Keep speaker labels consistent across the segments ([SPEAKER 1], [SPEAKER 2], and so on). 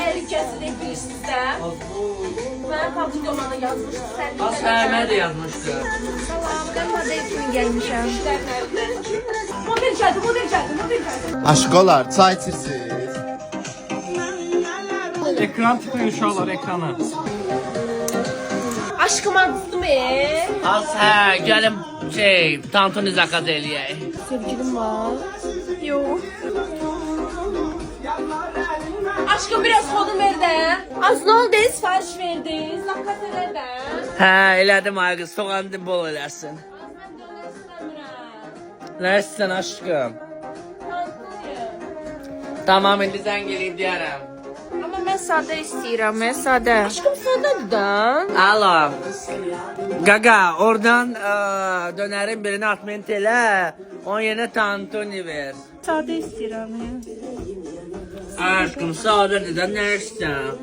[SPEAKER 1] təhlükəsidir bilirsiniz də. Mənim fabrikama da yazmışdı.
[SPEAKER 2] Mən də yazmışdı.
[SPEAKER 3] Salam, ben model kimi gelmişim.
[SPEAKER 1] Model gəldi.
[SPEAKER 4] Aşkolar, çay içirsiniz.
[SPEAKER 2] Ekran tıklayın uşaqlar ekrana.
[SPEAKER 1] Aşkım adsızdım
[SPEAKER 2] Az gəlin tantuni zakaz eləyək.
[SPEAKER 1] Sevgilim var. Yok. Aşkım biraz kodum ver de. Az ne oldu? Sipariş verdi. Zakaz eder de.
[SPEAKER 2] Elədim ay qız, soğandı bol eləsin.
[SPEAKER 1] Ben döner istəmirəm.
[SPEAKER 2] Nə istəyirsən aşkım?
[SPEAKER 1] Tanrıyım.
[SPEAKER 2] Tamam, indi zəng eləyib deyərəm.
[SPEAKER 3] Ama ben sade istiyorum, ben sade.
[SPEAKER 1] Aşkım senden de.
[SPEAKER 2] Alo. Gaga, oradan dönerin birini atment elə, onun yerine tantuni ver.
[SPEAKER 3] Sade istiyorum ya.
[SPEAKER 2] Aşkım, sağda dedən nə istəyirsən?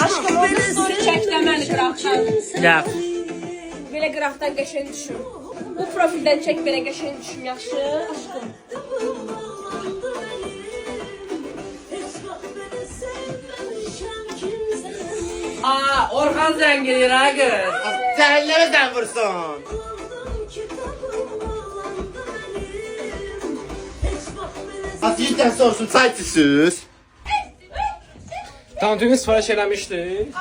[SPEAKER 1] Aşkım orada story çək də məni qıraqdan.
[SPEAKER 2] Yap.
[SPEAKER 1] Belə qıraqdan qəşəng düşüm. Bu profildən çək belə qəşəng düşüm, yaxşı? Aşkım.
[SPEAKER 2] Orhan zəng eləyir ha qız.
[SPEAKER 4] Səhillərə zəng vursun. Az yüzdən sorsun, çay içirsiniz.
[SPEAKER 5] Tantuni sipariş eləmişdik.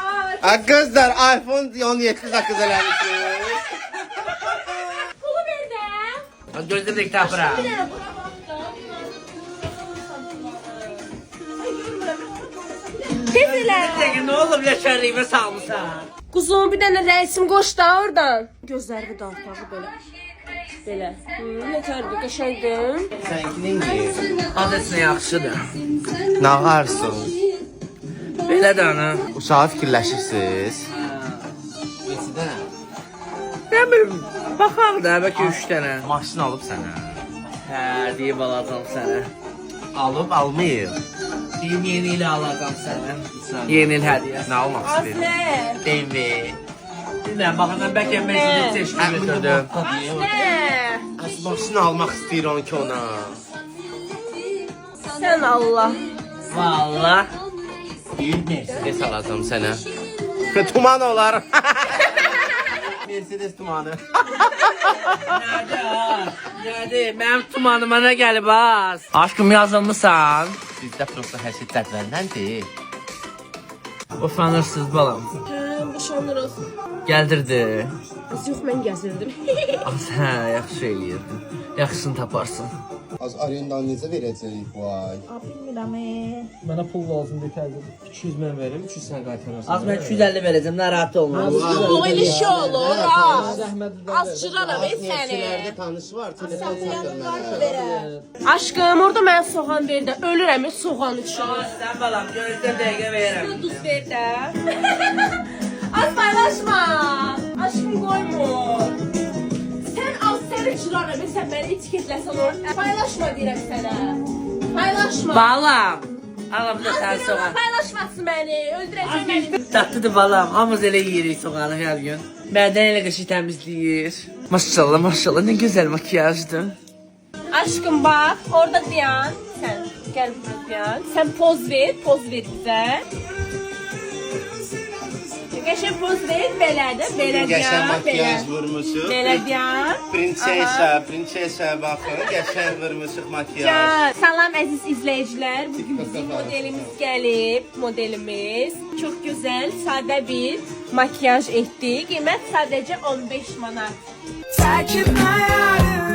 [SPEAKER 4] Qızlar, iPhone 17 zakız eləmişsiniz.
[SPEAKER 1] Pulu ver də.
[SPEAKER 2] Gözlədik tapıram.
[SPEAKER 1] Bir dənə bura bax da. Tez elə.
[SPEAKER 2] Nə olub ləşərliyimə salmışsan?
[SPEAKER 1] Kuzum bir dənə rəsim qoş da oradan. Gözlərini dağıtağı belə. Belə. Nətərdir, qəşəngdir.
[SPEAKER 4] Sənkinin ki,
[SPEAKER 2] Adəsinə yaxşıdır.
[SPEAKER 4] nə varsın?
[SPEAKER 2] Belə də ana.
[SPEAKER 4] Uşağı fikirləşirsiniz.
[SPEAKER 2] Nə bilim, baxaq da bəlkə 3 dənə.
[SPEAKER 4] Maşın alıb sənə.
[SPEAKER 2] Deyib alacam sənə.
[SPEAKER 4] Alıb, almayıb.
[SPEAKER 2] Deyim yeni ilə alacam sənə. Yeni il hədiyyə.
[SPEAKER 4] Nə almaq istəyir?
[SPEAKER 1] Aslı.
[SPEAKER 4] Evet.
[SPEAKER 2] Bilməm, baxandan bəlkə Mercedes seçkin götürdüm.
[SPEAKER 1] Nə?
[SPEAKER 4] Maşın almaq istəyir onun ki ona.
[SPEAKER 1] Sən Allah.
[SPEAKER 2] Valla.
[SPEAKER 4] Deyir Mercedes alacam sənə. Tuman olar. Mercedes tumanı.
[SPEAKER 2] Nədir? Mənim tumanıma nə gəlib az? Aşkım yazılmısan.
[SPEAKER 4] Bizdə prosta hər şey cədvəldəndir.
[SPEAKER 2] Ufanırsız balam.
[SPEAKER 1] Boşanırıq.
[SPEAKER 2] Gəldirdi.
[SPEAKER 1] Qız yox, mən gəzirdim.
[SPEAKER 2] Az yaxşı eləyirdin. Yaxşısını taparsın.
[SPEAKER 4] Az arendanı necə verəcəyik bu ay?
[SPEAKER 3] Bilmirəm.
[SPEAKER 5] Mənə pul lazımdır təzə. 200 mən verim, 300 sən qaytararsan.
[SPEAKER 2] Az mən 250 verəcəm, narahat olma.
[SPEAKER 1] Bu elə şey olur, ha.
[SPEAKER 5] Zəhmət
[SPEAKER 1] Az çıraram səni.
[SPEAKER 4] Neçələrdə tanış var, telefon çəkir
[SPEAKER 1] Aşkım, orada mən soğan ver də. Ölürəm soğan üçün.
[SPEAKER 2] Sən balam, gözlə dəqiqə verirəm.
[SPEAKER 1] Duz ver də. Az paylaşma. Aşkım qoymur. Sən az səni çıraram, sən məni etiketləsən orada. Paylaşma deyirəm sənə. Paylaşma.
[SPEAKER 2] Balam. Alam da sən soğan.
[SPEAKER 1] Paylaşmasın məni, öldürəcək məni.
[SPEAKER 2] Tatlıdır balam, hamımız elə yeyirik soğanı hər gün. Mədən elə qəşi təmizləyir. Maşallah, maşallah, nə gözəl makiyajdır.
[SPEAKER 1] Aşkım bax, orada dayan. Sən gəl burada dayan. Sən poz ver bizə. Qəşəng poz ver, belə də, belə
[SPEAKER 4] Qəşəng
[SPEAKER 1] dayan, belə.
[SPEAKER 4] makiyaj vurmuşuq.
[SPEAKER 1] Belə dayan.
[SPEAKER 4] Prinsesa baxın, qəşəng vurmuşuq makiyaj.
[SPEAKER 1] Can. Salam əziz izləyicilər. Bugün bizim modelimiz gəlib. Modelimiz çox gözəl, sadə bir makyaj etdik. Qiymət sadəcə 15 manat.
[SPEAKER 6] Takip my